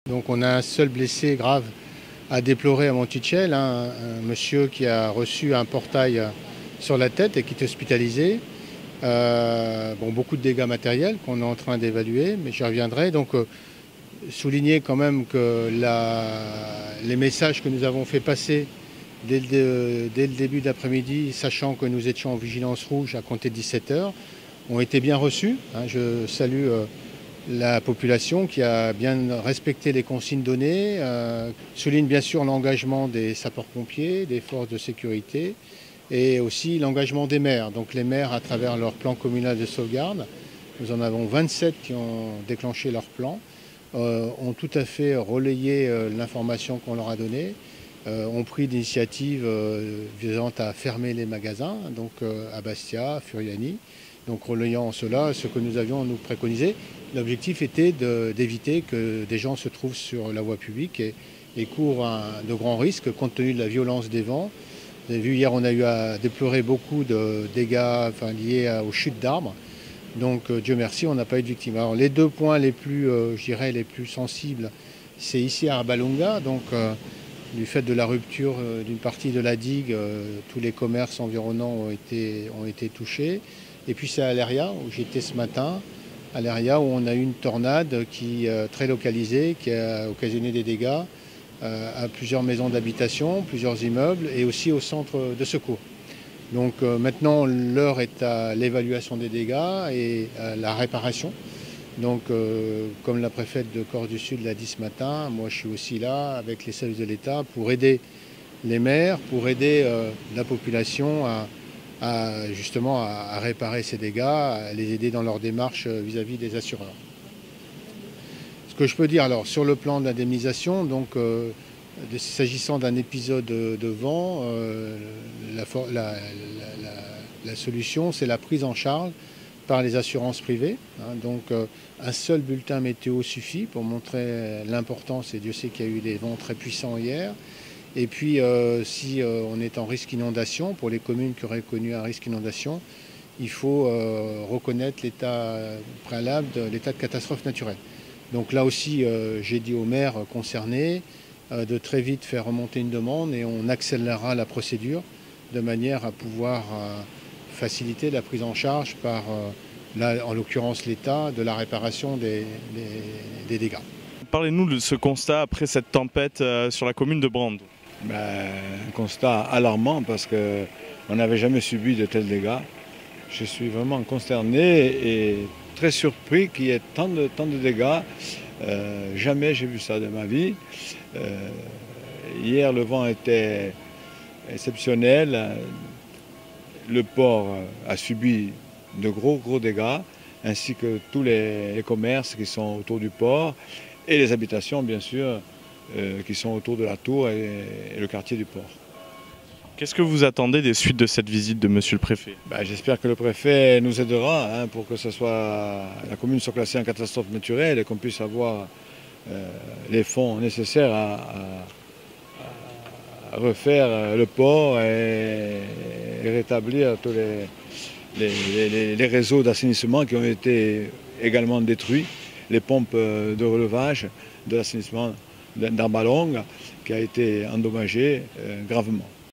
Donc on a un seul blessé grave à déplorer à Monticello, un monsieur qui a reçu un portail sur la tête et qui est hospitalisé. Bon, beaucoup de dégâts matériels qu'on est en train d'évaluer, mais j'y reviendrai. Donc souligner quand même que les messages que nous avons fait passer dès le début d'après-midi, sachant que nous étions en vigilance rouge à compter de 17 heures, ont été bien reçus. Je salue la population qui a bien respecté les consignes données, souligne bien sûr l'engagement des sapeurs-pompiers, des forces de sécurité et aussi l'engagement des maires. Donc les maires, à travers leur plan communal de sauvegarde, nous en avons 27 qui ont déclenché leur plan, ont tout à fait relayé l'information qu'on leur a donnée, ont pris d'initiatives visant à fermer les magasins, donc à Bastia, Furiani, donc relayant cela, ce que nous avions nous préconisé. L'objectif était d'éviter que des gens se trouvent sur la voie publique et courent de grands risques compte tenu de la violence des vents. Vous avez vu hier, on a eu à déplorer beaucoup de dégâts liés aux chutes d'arbres. Donc Dieu merci, on n'a pas eu de victimes. Alors les deux points les plus, je dirais, les plus sensibles, c'est ici à Arbalonga, donc du fait de la rupture d'une partie de la digue, tous les commerces environnants ont été touchés. Et puis c'est à Aléria, où j'étais ce matin, à Aléria, où on a eu une tornade très localisée, qui a occasionné des dégâts à plusieurs maisons d'habitation, plusieurs immeubles et aussi au centre de secours. Donc maintenant, l'heure est à l'évaluation des dégâts et à la réparation. Donc comme la préfète de Corse du Sud l'a dit ce matin, moi je suis aussi là avec les services de l'État pour aider les maires, pour aider la population justement à réparer ces dégâts, à les aider dans leur démarche vis-à-vis des assureurs. Ce que je peux dire alors sur le plan de l'indemnisation, donc s'agissant d'un épisode de vent, la solution c'est la prise en charge par les assurances privées. Donc un seul bulletin météo suffit pour montrer l'importance, et Dieu sait qu'il y a eu des vents très puissants hier. Et puis si on est en risque inondation, pour les communes qui auraient connu un risque inondation, il faut reconnaître l'état préalable de l'état de catastrophe naturelle. Donc là aussi, j'ai dit aux maires concernés de très vite faire remonter une demande et on accélérera la procédure de manière à pouvoir faciliter la prise en charge par, là, en l'occurrence l'État, de la réparation des dégâts. Parlez-nous de ce constat après cette tempête sur la commune de Brande. Un constat alarmant parce qu'on n'avait jamais subi de tels dégâts. Je suis vraiment consterné et très surpris qu'il y ait tant de dégâts. Jamais j'ai vu ça de ma vie. Hier, le vent était exceptionnel. Le port a subi de gros dégâts, ainsi que tous les commerces qui sont autour du port et les habitations, bien sûr, qui sont autour de la tour et le quartier du port. Qu'est-ce que vous attendez des suites de cette visite de Monsieur le Préfet? J'espère que le préfet nous aidera pour que la commune soit classée en catastrophe naturelle et qu'on puisse avoir les fonds nécessaires à refaire le port et rétablir tous les réseaux d'assainissement qui ont été également détruits, les pompes de relevage de l'assainissement d'Arbalonga qui a été endommagée gravement.